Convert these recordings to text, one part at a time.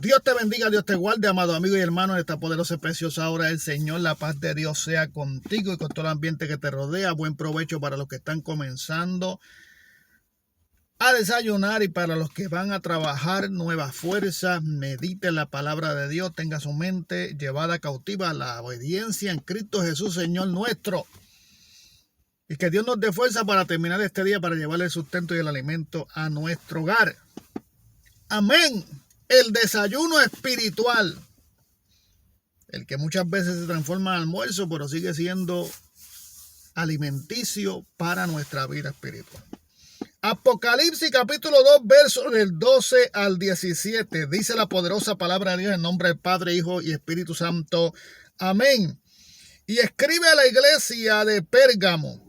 Dios te bendiga, Dios te guarde, amado amigo y hermano, en esta poderosa y preciosa hora del Señor. La paz de Dios sea contigo y con todo el ambiente que te rodea. Buen provecho para los que están comenzando a desayunar y para los que van a trabajar. Nueva fuerza, medite la palabra de Dios, tenga su mente llevada cautiva a la obediencia en Cristo Jesús, Señor nuestro. Y que Dios nos dé fuerza para terminar este día, para llevarle el sustento y el alimento a nuestro hogar. Amén. El desayuno espiritual, el que muchas veces se transforma en almuerzo, pero sigue siendo alimenticio para nuestra vida espiritual. Apocalipsis capítulo 2, versos del 12 al 17. Dice la poderosa palabra de Dios en nombre del Padre, Hijo y Espíritu Santo. Amén. Y escribe a la iglesia de Pérgamo: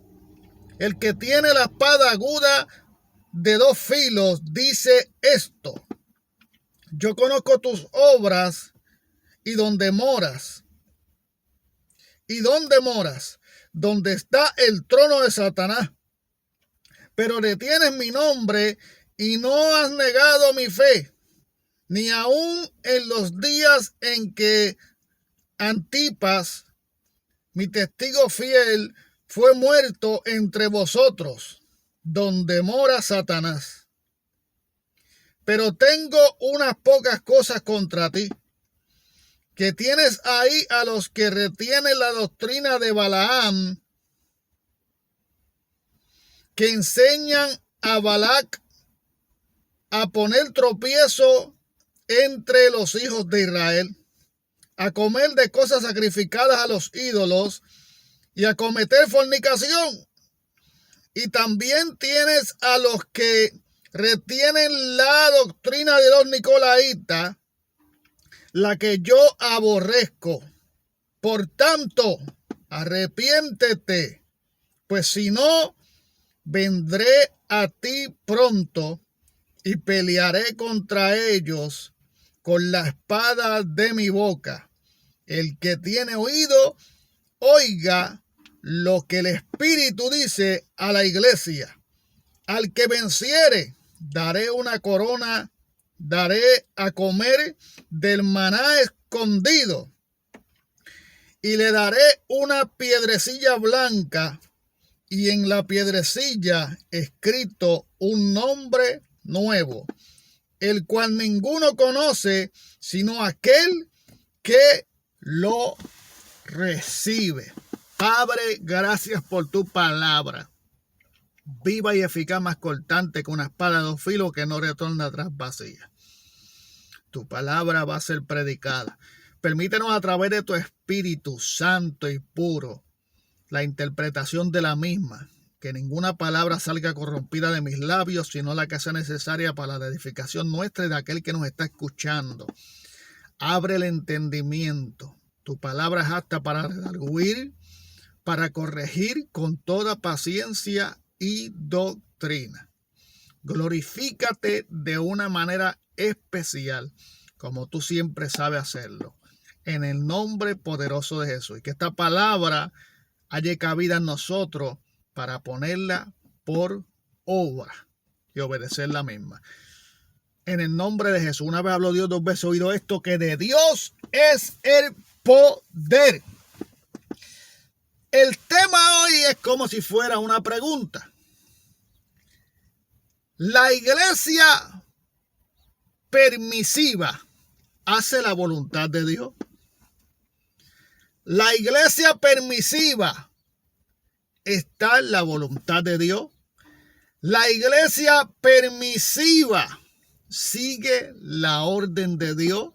el que tiene la espada aguda de dos filos dice esto: yo conozco tus obras y dónde moras. ¿Y dónde moras? Donde está el trono de Satanás. Pero retienes mi nombre y no has negado mi fe, ni aun en los días en que Antipas, mi testigo fiel, fue muerto entre vosotros, donde mora Satanás. Pero tengo unas pocas cosas contra ti, que tienes ahí a los que retienen la doctrina de Balaam, que enseñan a Balac a poner tropiezo entre los hijos de Israel, a comer de cosas sacrificadas a los ídolos y a cometer fornicación. Y también tienes a los que retienen la doctrina de los nicolaitas, la que yo aborrezco. Por tanto, arrepiéntete, pues si no, vendré a ti pronto y pelearé contra ellos con la espada de mi boca. El que tiene oído, oiga lo que el Espíritu dice a la iglesia. Al que venciere, daré una corona, daré a comer del maná escondido, y le daré una piedrecilla blanca, y en la piedrecilla escrito un nombre nuevo, el cual ninguno conoce sino aquel que lo recibe. Padre, gracias por tu palabra, viva y eficaz, más cortante que una espada de dos filos, que no retorna atrás vacía. Tu palabra va a ser predicada. Permítenos a través de tu Espíritu Santo y puro la interpretación de la misma, que ninguna palabra salga corrompida de mis labios, sino la que sea necesaria para la edificación nuestra y de aquel que nos está escuchando. Abre el entendimiento. Tu palabra es apta para redarguir, para corregir con toda paciencia y doctrina. Glorifícate de una manera especial, como tú siempre sabes hacerlo, en el nombre poderoso de Jesús. Y que esta palabra haya cabida en nosotros para ponerla por obra y obedecer la misma. En el nombre de Jesús. Una vez habló Dios, dos veces oído esto, que de Dios es el poder. El tema hoy es como si fuera una pregunta. ¿La iglesia permisiva hace la voluntad de Dios? ¿La iglesia permisiva está en la voluntad de Dios? ¿La iglesia permisiva sigue la orden de Dios?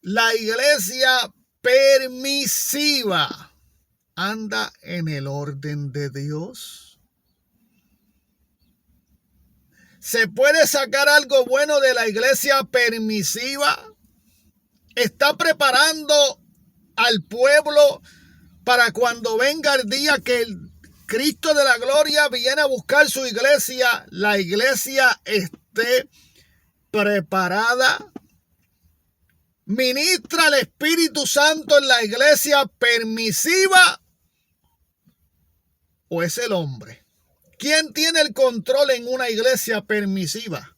¿La iglesia permisiva anda en el orden de Dios? ¿Se puede sacar algo bueno de la iglesia permisiva? ¿Está preparando al pueblo para cuando venga el día que el Cristo de la gloria viene a buscar su iglesia, la iglesia esté preparada? ¿Ministra el Espíritu Santo en la iglesia permisiva o es el hombre? ¿Quién tiene el control en una iglesia permisiva?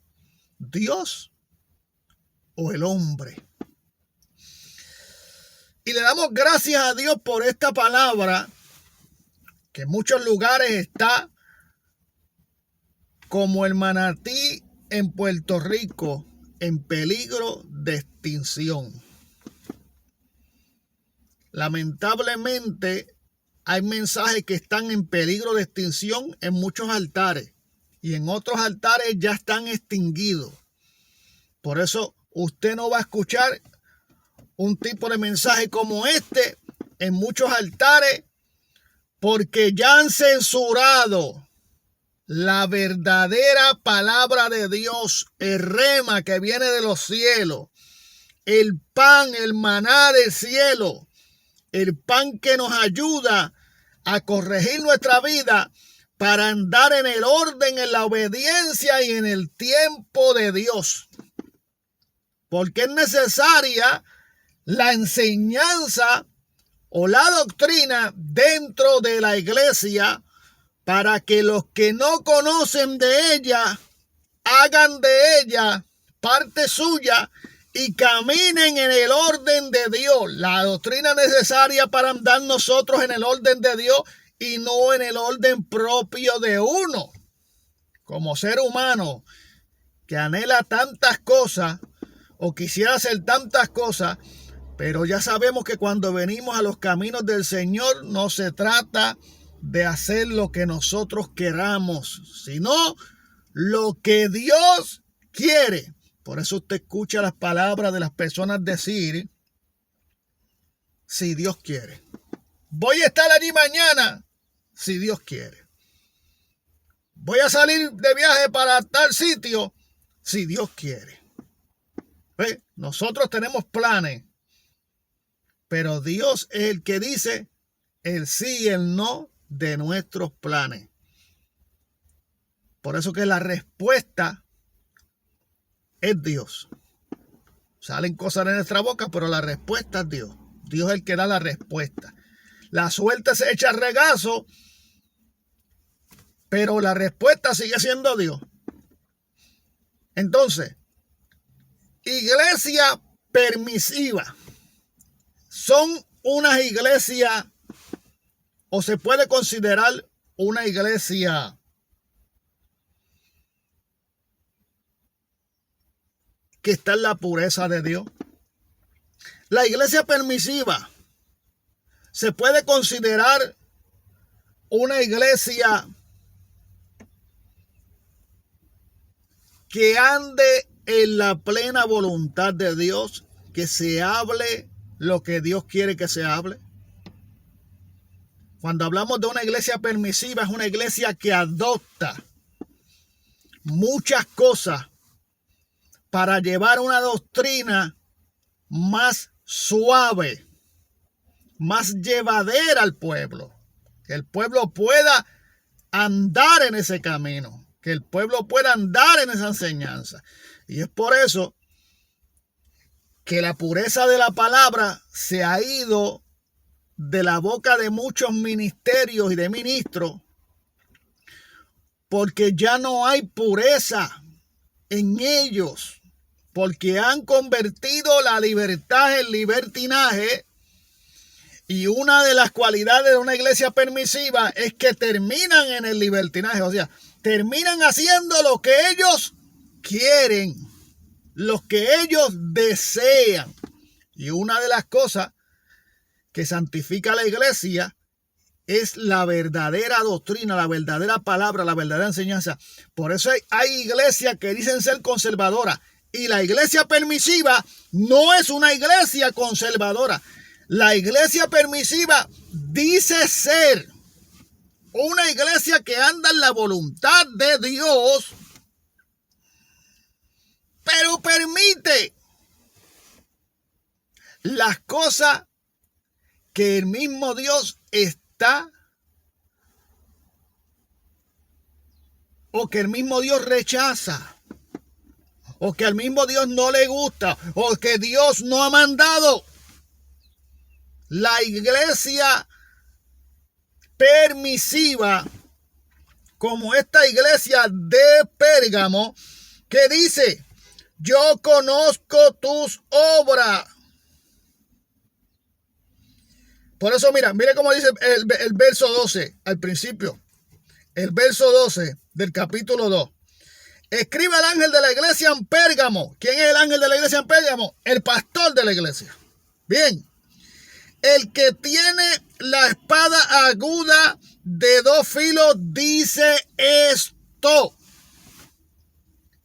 ¿Dios o el hombre. Y le damos gracias a Dios por esta palabra que en muchos lugares está como el manatí en Puerto Rico en peligro de extinción. Lamentablemente hay mensajes que están en peligro de extinción en muchos altares y en otros altares ya están extinguidos. Por eso usted no va a escuchar un tipo de mensaje como este en muchos altares, porque ya han censurado la verdadera palabra de Dios, el rema que viene de los cielos, el pan, el maná del cielo, el pan que nos ayuda a corregir nuestra vida para andar en el orden, en la obediencia y en el tiempo de Dios. Porque es necesaria la enseñanza o la doctrina dentro de la iglesia para que los que no conocen de ella hagan de ella parte suya y caminen en el orden de Dios. La doctrina necesaria para andar nosotros en el orden de Dios y no en el orden propio de uno. Como ser humano que anhela tantas cosas o quisiera hacer tantas cosas, pero ya sabemos que cuando venimos a los caminos del Señor no se trata de hacer lo que nosotros queramos, sino lo que Dios quiere. Por eso usted escucha las palabras de las personas decir, si Dios quiere. Voy a estar allí mañana, si Dios quiere. Voy a salir de viaje para tal sitio, si Dios quiere. ¿Ve? Nosotros tenemos planes, pero Dios es el que dice el sí y el no de nuestros planes. Por eso que la respuesta es Dios. Salen cosas de nuestra boca, pero la respuesta es Dios. Dios es el que da la respuesta. La suerte se echa al regazo, pero la respuesta sigue siendo Dios. Entonces, iglesia permisiva. Son unas iglesias, o se puede considerar una iglesia que está en la pureza de Dios. La iglesia permisiva se puede considerar una iglesia que ande en la plena voluntad de Dios, que se hable lo que Dios quiere que se hable. Cuando hablamos de una iglesia permisiva, es una iglesia que adopta muchas cosas para llevar una doctrina más suave, más llevadera al pueblo. Que el pueblo pueda andar en ese camino, que el pueblo pueda andar en esa enseñanza. Y es por eso que la pureza de la palabra se ha ido de la boca de muchos ministerios y de ministros, porque ya no hay pureza en ellos, porque han convertido la libertad en libertinaje. Y una de las cualidades de una iglesia permisiva es que terminan en el libertinaje, o sea, terminan haciendo lo que ellos quieren, lo que ellos desean. Y una de las cosas que santifica la iglesia es la verdadera doctrina, la verdadera palabra, la verdadera enseñanza. Por eso hay iglesias que dicen ser conservadoras, y la iglesia permisiva no es una iglesia conservadora. La iglesia permisiva dice ser una iglesia que anda en la voluntad de Dios, pero permite las cosas que el mismo Dios está o que el mismo Dios rechaza, o que al mismo Dios no le gusta, o que Dios no ha mandado. La iglesia permisiva, como esta iglesia de Pérgamo, que dice: yo conozco tus obras. Por eso, mire cómo dice el verso 12 al principio. El verso 12 del capítulo 2. Escribe al ángel de la iglesia en Pérgamo. ¿Quién es el ángel de la iglesia en Pérgamo? El pastor de la iglesia. Bien. El que tiene la espada aguda de 2 filos dice esto.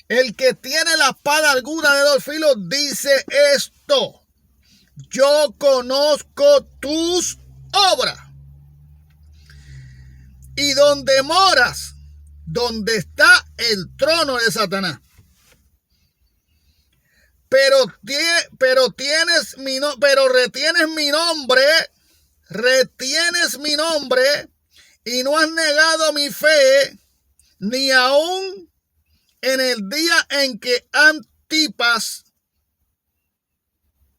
El que tiene la espada aguda de 2 filos dice esto. Yo conozco tus obras. Y donde moras, donde está el trono de Satanás. Pero retienes mi nombre y no has negado mi fe, ni aún en el día en que Antipas,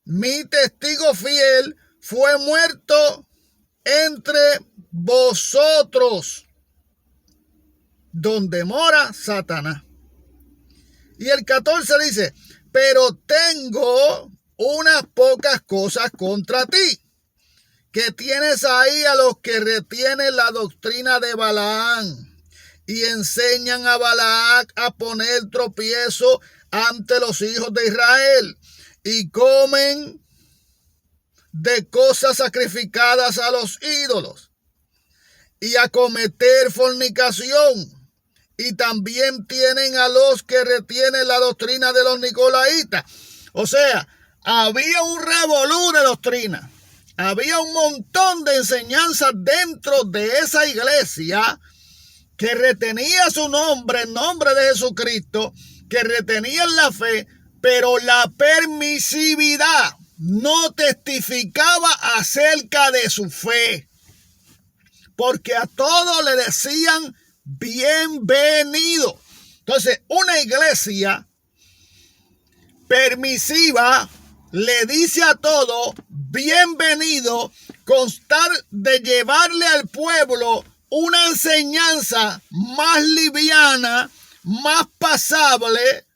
mi testigo fiel, fue muerto entre vosotros, donde mora Satanás. Y el 14 dice, pero tengo unas pocas cosas contra ti, que tienes ahí a los que retienen la doctrina de Balaam y enseñan a Balac a poner tropiezo ante los hijos de Israel y comen de cosas sacrificadas a los ídolos y a cometer fornicación. Y también tienen a los que retienen la doctrina de los nicolaitas. O sea, había un revolú de doctrina. Había un montón de enseñanzas dentro de esa iglesia que retenía su nombre, el nombre de Jesucristo, que retenían la fe, pero la permisividad no testificaba acerca de su fe. Porque a todos le decían bienvenido. Entonces, una iglesia permisiva le dice a todo bienvenido, constar de llevarle al pueblo una enseñanza más liviana, más pasable,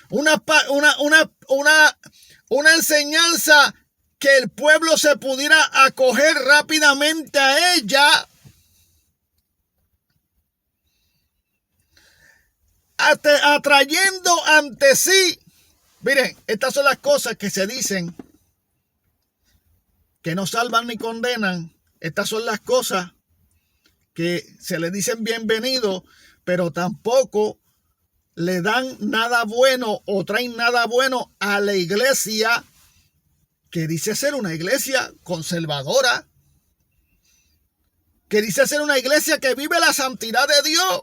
una enseñanza que el pueblo se pudiera acoger rápidamente a ella, atrayendo ante sí. Miren, estas son las cosas que se dicen que no salvan ni condenan. Estas son las cosas que se le dicen bienvenido, pero tampoco le dan nada bueno o traen nada bueno a la iglesia que dice ser una iglesia conservadora, que dice ser una iglesia que vive la santidad de Dios.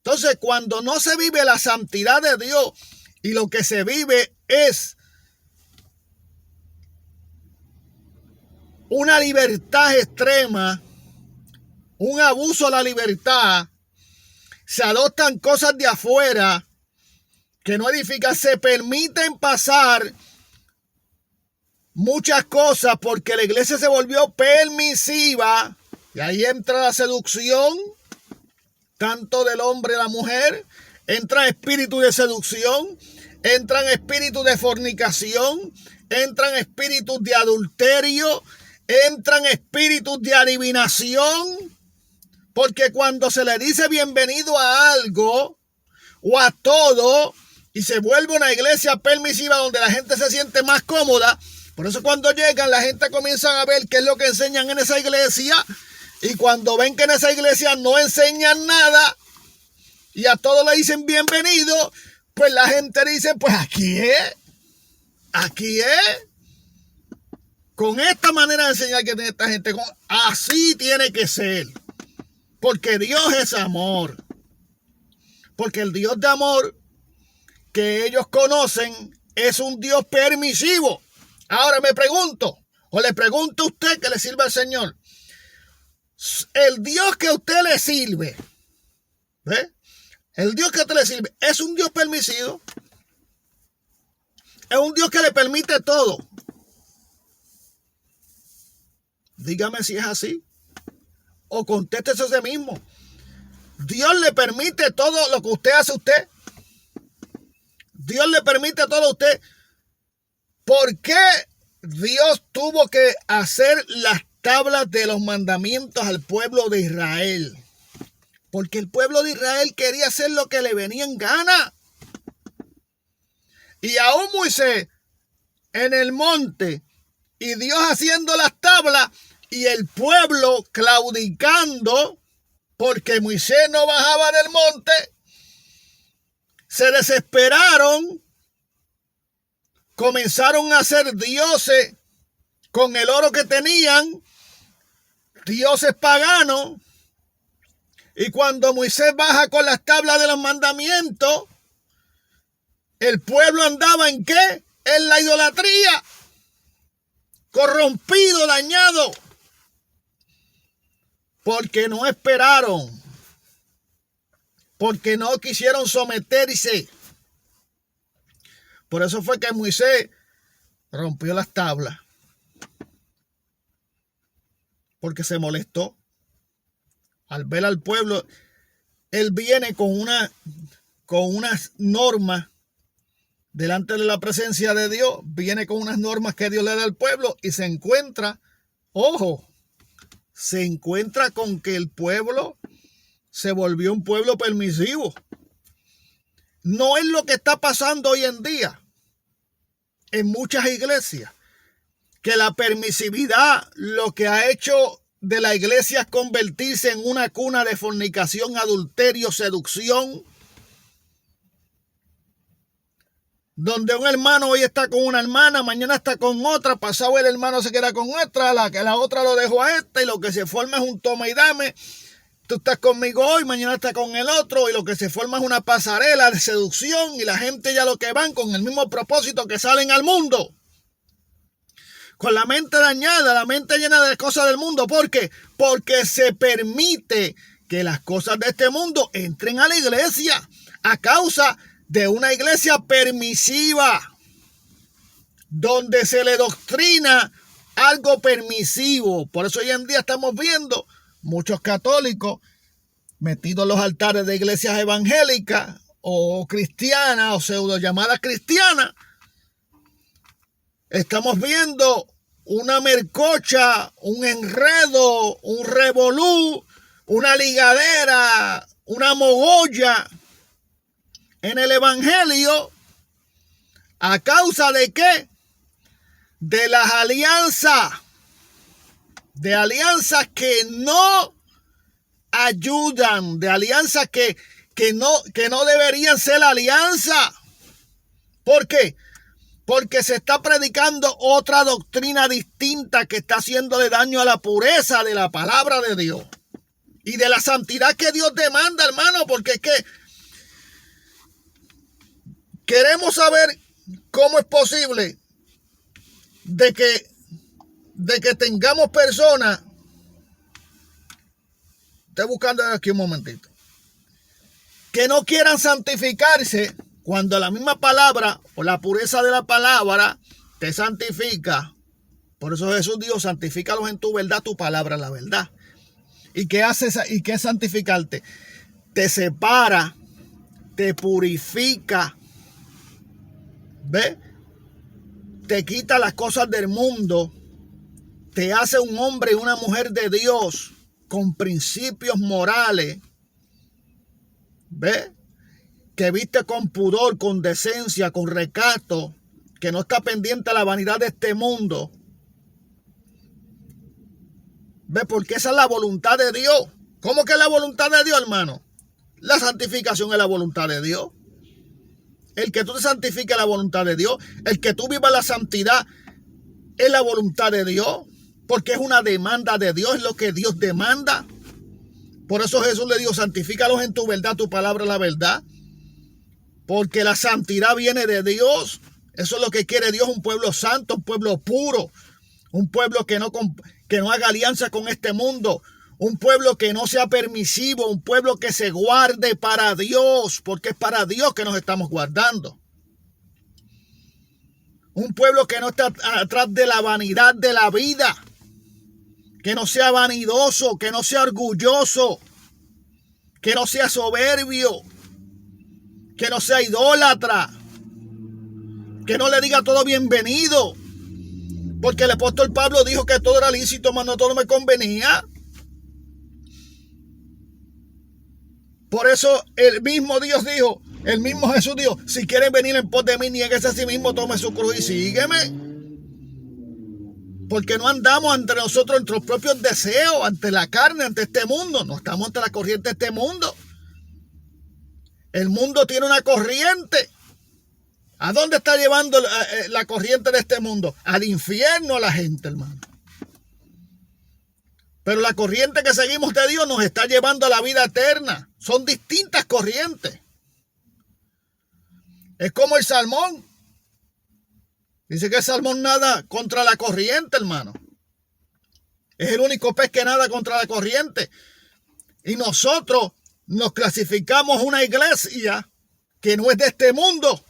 Entonces, cuando no se vive la santidad de Dios y lo que se vive es una libertad extrema, un abuso a la libertad, se adoptan cosas de afuera que no edifican, se permiten pasar muchas cosas porque la iglesia se volvió permisiva y ahí entra la seducción, tanto del hombre y la mujer, entra espíritu de seducción, entran espíritus de fornicación, entran espíritus de adulterio, entran espíritus de adivinación, porque cuando se le dice bienvenido a algo o a todo y se vuelve una iglesia permisiva donde la gente se siente más cómoda, por eso cuando llegan la gente comienza a ver qué es lo que enseñan en esa iglesia, y cuando ven que en esa iglesia no enseñan nada y a todos le dicen bienvenido, pues la gente dice, pues aquí es. Con esta manera de enseñar que tiene esta gente, así tiene que ser. Porque Dios es amor. Porque el Dios de amor que ellos conocen es un Dios permisivo. Ahora me pregunto, o le pregunto a usted que le sirva al Señor, el Dios que a usted le sirve, ¿ve? El Dios que a usted le sirve, ¿es un Dios permisivo? ¿Es un Dios que le permite todo? Dígame si es así. O contéstese a usted mismo. ¿Dios le permite todo lo que usted hace a usted? Dios le permite todo a usted. ¿Por qué Dios tuvo que hacer las tablas de los mandamientos al pueblo de Israel? Porque el pueblo de Israel quería hacer lo que le venía en gana. Y aún Moisés en el monte y Dios haciendo las tablas y el pueblo claudicando porque Moisés no bajaba del monte, se desesperaron, comenzaron a hacer dioses con el oro que tenían, dioses paganos, y cuando Moisés baja con las tablas de los mandamientos, el pueblo andaba ¿en qué? En la idolatría, corrompido, dañado, porque no esperaron, porque no quisieron someterse. Por eso fue que Moisés rompió las tablas, porque se molestó al ver al pueblo. Él viene con unas normas delante de la presencia de Dios, viene con unas normas que Dios le da al pueblo y se encuentra, ojo, se encuentra con que el pueblo se volvió un pueblo permisivo. No es lo que está pasando hoy en día en muchas iglesias, que la permisividad lo que ha hecho de la iglesia es convertirse en una cuna de fornicación, adulterio, seducción, donde un hermano hoy está con una hermana, mañana está con otra, pasado el hermano se queda con otra, la otra lo dejó a esta, y lo que se forma es un toma y dame. Tú estás conmigo hoy, mañana estás con el otro, y lo que se forma es una pasarela de seducción, y la gente ya lo que van con el mismo propósito que salen al mundo, con la mente dañada, la mente llena de cosas del mundo. ¿Por qué? Porque se permite que las cosas de este mundo entren a la iglesia a causa de una iglesia permisiva, donde se le doctrina algo permisivo. Por eso hoy en día estamos viendo muchos católicos metidos en los altares de iglesias evangélicas o cristianas o pseudo llamadas cristianas. Estamos viendo una mercocha, un enredo, un revolú, una ligadera, una mogolla en el evangelio. ¿A causa de qué? De las alianzas. De alianzas que no ayudan. De alianzas que no deberían ser alianza. ¿Por qué? Porque se está predicando otra doctrina distinta que está haciéndole daño a la pureza de la palabra de Dios y de la santidad que Dios demanda, hermano, porque es que queremos saber cómo es posible de que tengamos personas. Estoy buscando aquí un momentito. Que no quieran santificarse cuando la misma palabra o la pureza de la palabra te santifica. Por eso Jesús dijo: santifícalos en tu verdad, tu palabra es la verdad. ¿Y qué hace? ¿Y qué es santificarte? Te separa, te purifica, ¿ve? Te quita las cosas del mundo, te hace un hombre y una mujer de Dios con principios morales, ¿ve? Que viste con pudor, con decencia, con recato, que no está pendiente a la vanidad de este mundo. ¿Ve? Porque esa es la voluntad de Dios. ¿Cómo que es la voluntad de Dios, hermano? La santificación es la voluntad de Dios. El que tú te santifiques es la voluntad de Dios. El que tú vivas la santidad es la voluntad de Dios. Porque es una demanda de Dios, es lo que Dios demanda. Por eso Jesús le dijo: santifícalos en tu verdad, tu palabra es la verdad. Porque la santidad viene de Dios. Eso es lo que quiere Dios, un pueblo santo, un pueblo puro. Un pueblo que no haga alianza con este mundo. Un pueblo que no sea permisivo. Un pueblo que se guarde para Dios. Porque es para Dios que nos estamos guardando. Un pueblo que no está atrás de la vanidad de la vida. Que no sea vanidoso. Que no sea orgulloso. Que no sea soberbio. Que no sea idólatra. Que no le diga todo bienvenido. Porque el apóstol Pablo dijo que todo era lícito, mas no todo me convenía. Por eso el mismo Dios dijo, el mismo Jesús dijo, si quieren venir en pos de mí, niéguese a sí mismo, tome su cruz y sígueme. Porque no andamos ante nosotros, nuestros propios deseos, ante la carne, ante este mundo. No estamos ante la corriente de este mundo. El mundo tiene una corriente. ¿A dónde está llevando la corriente de este mundo? Al infierno a la gente, hermano. Pero la corriente que seguimos de Dios nos está llevando a la vida eterna. Son distintas corrientes. Es como el salmón. Dice que el salmón nada contra la corriente, hermano. Es el único pez que nada contra la corriente. Y nosotros nos clasificamos una iglesia que no es de este mundo.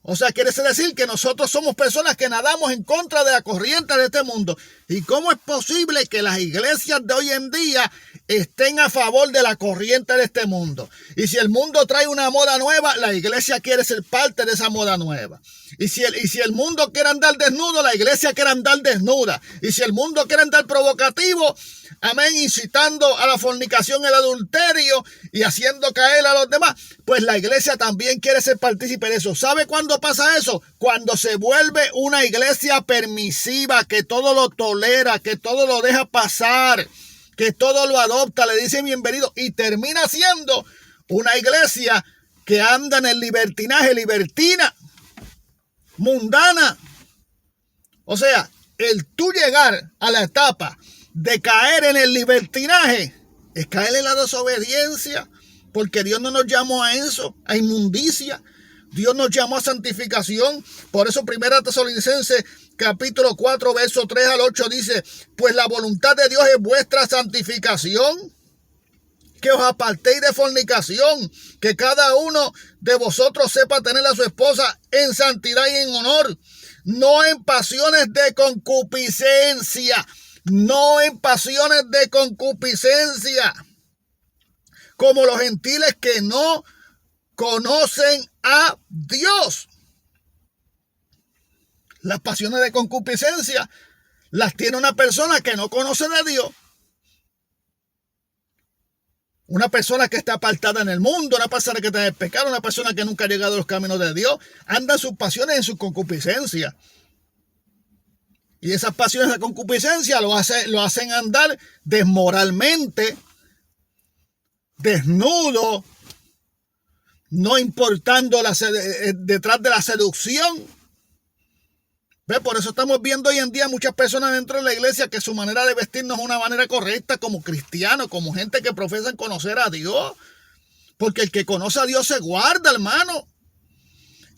O sea, quiere decir que nosotros somos personas que nadamos en contra de la corriente de este mundo. ¿Y cómo es posible que las iglesias de hoy en día estén a favor de la corriente de este mundo? Y si el mundo trae una moda nueva, la iglesia quiere ser parte de esa moda nueva. Y si el mundo quiere andar desnudo, la iglesia quiere andar desnuda. Y si el mundo quiere andar provocativo, amén, incitando a la fornicación, el adulterio y haciendo caer a los demás, pues la iglesia también quiere ser partícipe de eso. ¿Sabe cuándo pasa eso? Cuando se vuelve una iglesia permisiva, que todo lo tolera, que todo lo deja pasar, que todo lo adopta, le dice bienvenido, y termina siendo una iglesia que anda en el libertinaje, libertina, mundana. O sea, el tú llegar a la etapa de caer en el libertinaje es caer en la desobediencia, porque Dios no nos llamó a eso, a inmundicia. Dios nos llamó a santificación. Por eso 1 Tesalonicenses capítulo 4 verso 3 al 8 dice, pues la voluntad de Dios es vuestra santificación, que os apartéis de fornicación, que cada uno de vosotros sepa tener a su esposa en santidad y en honor, no en pasiones de concupiscencia, no en pasiones de concupiscencia, como los gentiles que no conocen a Dios. Las pasiones de concupiscencia las tiene una persona que no conoce de Dios. Una persona que está apartada en el mundo, una persona que está en el pecado, una persona que nunca ha llegado a los caminos de Dios, anda en sus pasiones, en su concupiscencia. Y esas pasiones de concupiscencia lo hacen andar desmoralmente, desnudo, no importando detrás de la seducción. ¿Ve? Por eso estamos viendo hoy en día muchas personas dentro de la iglesia que su manera de vestir no es una manera correcta, como cristianos, como gente que profesan conocer a Dios. Porque el que conoce a Dios se guarda, hermano.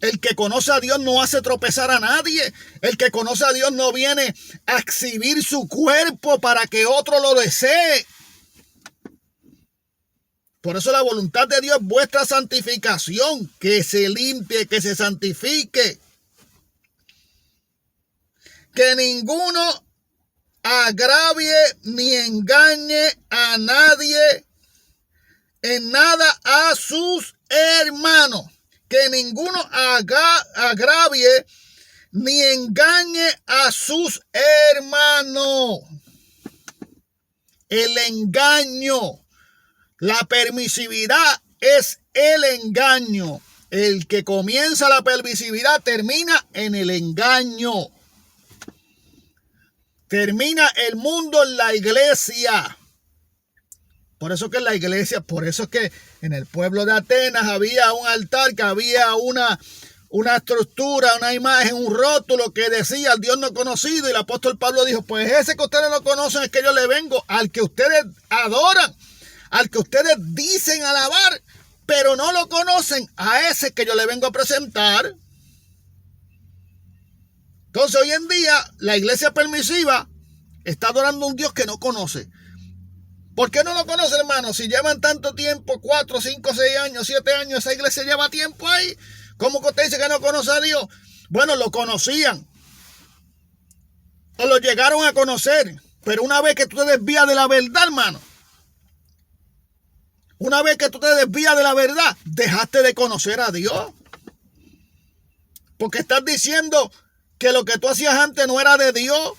El que conoce a Dios no hace tropezar a nadie. El que conoce a Dios no viene a exhibir su cuerpo para que otro lo desee. Por eso la voluntad de Dios es vuestra santificación, que se limpie, que se santifique. Que ninguno agravie ni engañe a nadie en nada a sus hermanos. Que ninguno agravie ni engañe a sus hermanos. El engaño, la permisividad es el engaño. El que comienza la permisividad termina en el engaño. Termina el mundo en la iglesia. Por eso que en la iglesia, por eso que en el pueblo de Atenas había un altar, que había una estructura, una imagen, un rótulo que decía al Dios no conocido. Y el apóstol Pablo dijo, pues ese que ustedes no conocen es que yo le vengo, al que ustedes adoran, al que ustedes dicen alabar, pero no lo conocen, a ese que yo le vengo a presentar. Entonces hoy en día la iglesia permisiva está adorando a un Dios que no conoce. ¿Por qué no lo conoce, hermano? Si llevan tanto tiempo, 4, 5, 6 años, 7 años, esa iglesia lleva tiempo ahí. ¿Cómo que usted dice que no conoce a Dios? Bueno, lo conocían. O lo llegaron a conocer. Pero una vez que tú te desvías de la verdad, hermano. Una vez que tú te desvías de la verdad, dejaste de conocer a Dios. Porque estás diciendo que lo que tú hacías antes no era de Dios.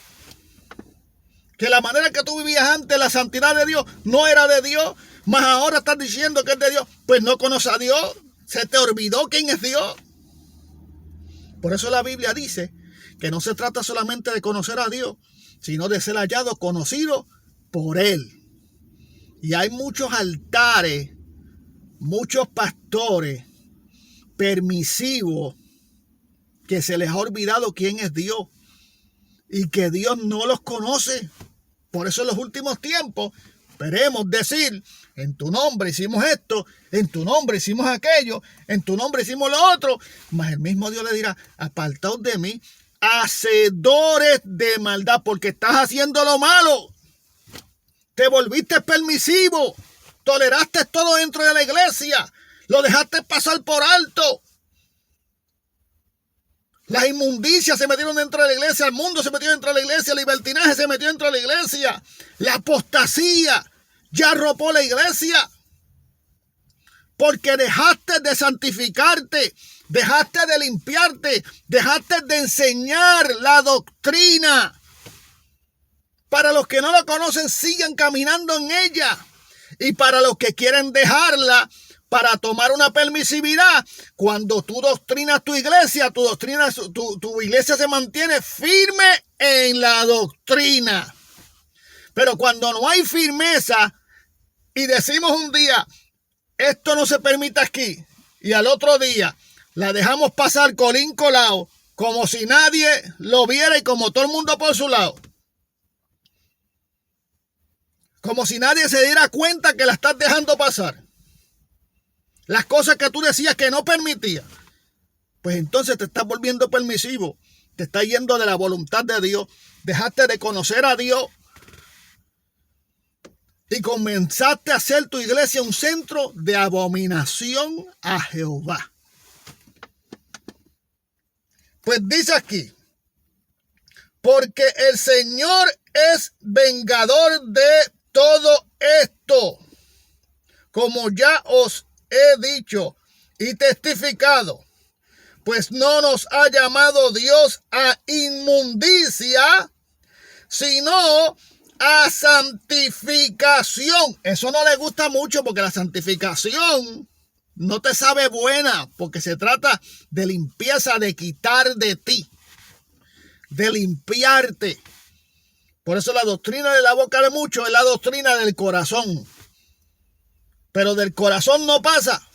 Que la manera que tú vivías antes, la santidad de Dios, no era de Dios. Mas ahora estás diciendo que es de Dios. Pues no conoces a Dios. Se te olvidó quién es Dios. Por eso la Biblia dice que no se trata solamente de conocer a Dios, sino de ser hallado, conocido por Él. Y hay muchos altares, muchos pastores permisivos que se les ha olvidado quién es Dios y que Dios no los conoce. Por eso en los últimos tiempos esperemos decir: en tu nombre hicimos esto, en tu nombre hicimos aquello, en tu nombre hicimos lo otro. Mas el mismo Dios le dirá: apartaos de mí, hacedores de maldad, porque estás haciendo lo malo. Te volviste permisivo, toleraste todo dentro de la iglesia, lo dejaste pasar por alto. Las inmundicias se metieron dentro de la iglesia, el mundo se metió dentro de la iglesia, el libertinaje se metió dentro de la iglesia, la apostasía ya arropó la iglesia. Porque dejaste de santificarte, dejaste de limpiarte, dejaste de enseñar la doctrina. Para los que no la conocen, sigan caminando en ella. Y para los que quieren dejarla, para tomar una permisividad, cuando tú doctrinas tu iglesia, tu iglesia se mantiene firme en la doctrina. Pero cuando no hay firmeza y decimos un día: esto no se permite aquí, y al otro día la dejamos pasar colín colado, como si nadie lo viera y como todo el mundo por su lado. Como si nadie se diera cuenta que la estás dejando pasar. Las cosas que tú decías que no permitías. Pues entonces te estás volviendo permisivo. Te estás yendo de la voluntad de Dios. Dejaste de conocer a Dios. Y comenzaste a hacer tu iglesia un centro de abominación a Jehová. Pues dice aquí: porque el Señor es vengador de todo esto, como ya os he dicho y testificado, pues no nos ha llamado Dios a inmundicia, sino a santificación. Eso no le gusta mucho, porque la santificación no te sabe buena, porque se trata de limpieza, de quitar de ti, de limpiarte. Por eso la doctrina de la boca de muchos es la doctrina del corazón. Pero del corazón no pasa.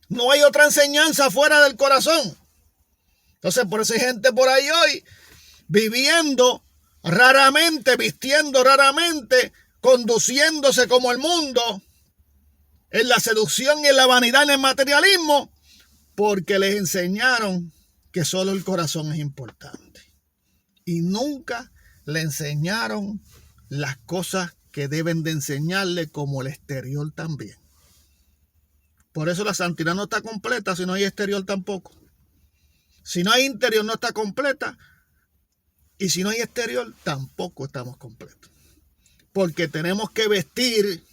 No hay otra enseñanza fuera del corazón. Entonces por eso hay gente por ahí hoy viviendo raramente, vistiendo raramente, conduciéndose como el mundo, en la seducción y en la vanidad, en el materialismo, porque les enseñaron que solo el corazón es importante. Y nunca le enseñaron las cosas que deben de enseñarle, como el exterior también. Por eso la santidad no está completa si no hay exterior tampoco. Si no hay interior, no está completa. Y si no hay exterior, tampoco estamos completos. Porque tenemos que vestir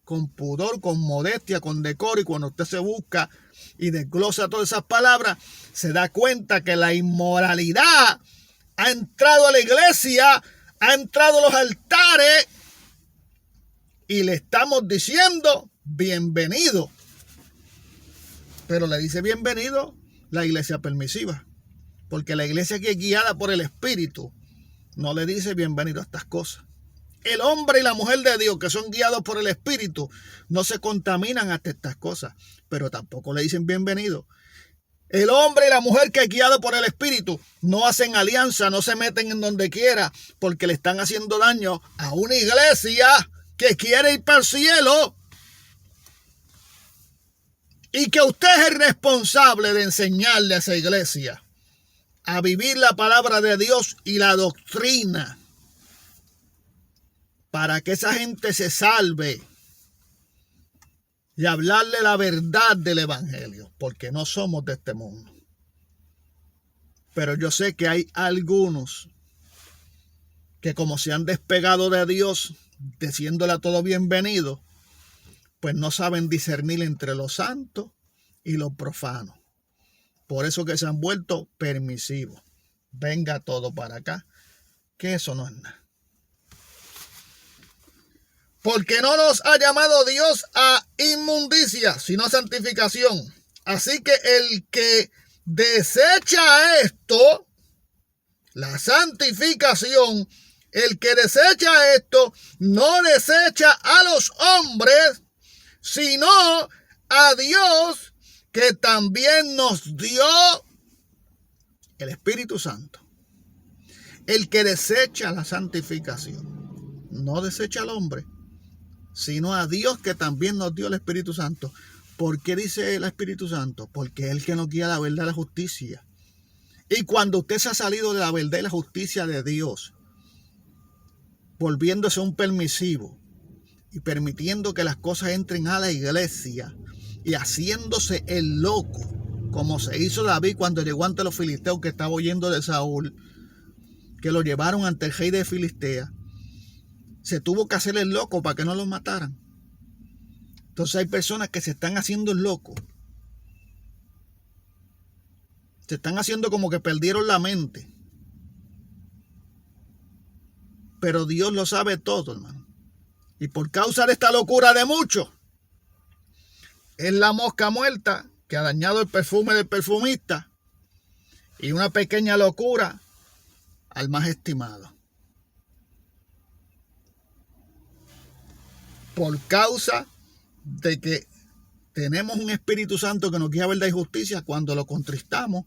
con pudor, con modestia, con decoro. Y cuando usted se busca y desglosa todas esas palabras, se da cuenta que la inmoralidad ha entrado a la iglesia, ha entrado a los altares, y le estamos diciendo bienvenido. Pero le dice bienvenido la iglesia permisiva, porque la iglesia que es guiada por el Espíritu no le dice bienvenido a estas cosas. El hombre y la mujer de Dios, que son guiados por el Espíritu, no se contaminan ante estas cosas, pero tampoco le dicen bienvenido. El hombre y la mujer que es guiado por el Espíritu no hacen alianza, no se meten en donde quiera, porque le están haciendo daño a una iglesia que quiere ir para el cielo, y que usted es el responsable de enseñarle a esa iglesia a vivir la palabra de Dios y la doctrina, para que esa gente se salve, y hablarle la verdad del evangelio, porque no somos de este mundo. Pero yo sé que hay algunos que, como se han despegado de Dios, diciéndole a todo bienvenido, pues no saben discernir entre lo santo y lo profano. Por eso que se han vuelto permisivos. Venga todo para acá, que eso no es nada. Porque no nos ha llamado Dios a inmundicia, sino a santificación. Así que el que desecha esto, la santificación, el que desecha esto, no desecha a los hombres, sino a Dios, que también nos dio el Espíritu Santo. El que desecha la santificación, no desecha al hombre, sino a Dios, que también nos dio el Espíritu Santo. ¿Por qué dice el Espíritu Santo? Porque es el que nos guía a la verdad y la justicia. Y cuando usted se ha salido de la verdad y la justicia de Dios, volviéndose un permisivo y permitiendo que las cosas entren a la iglesia y haciéndose el loco, como se hizo David cuando llegó ante los filisteos, que estaba huyendo de Saúl, que lo llevaron ante el rey de Filistea, se tuvo que hacer el loco para que no lo mataran. Entonces hay personas que se están haciendo el loco. Se están haciendo como que perdieron la mente. Pero Dios lo sabe todo, hermano. Y por causa de esta locura de muchos, es la mosca muerta que ha dañado el perfume del perfumista, y una pequeña locura al más estimado. Por causa de que tenemos un Espíritu Santo que nos guía a verdad y justicia, cuando lo contristamos,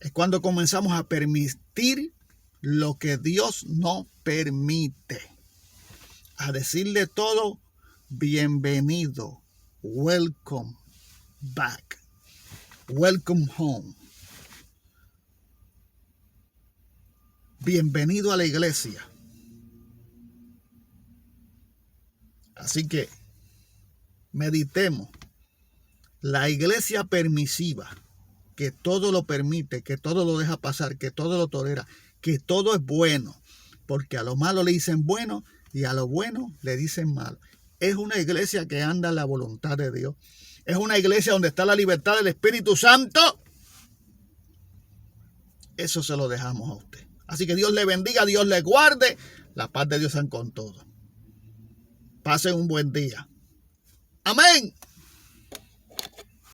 es cuando comenzamos a permitir lo que Dios no permite. A decirle todo, bienvenido, welcome back, welcome home. Bienvenido a la iglesia. Así que meditemos. La iglesia permisiva, que todo lo permite, que todo lo deja pasar, que todo lo tolera, que todo es bueno, porque a lo malo le dicen bueno y a lo bueno le dicen malo. Es una iglesia que anda en la voluntad de Dios. Es una iglesia donde está la libertad del Espíritu Santo. Eso se lo dejamos a usted. Así que Dios le bendiga, Dios le guarde. La paz de Dios sea con todo. Pasen un buen día. Amén.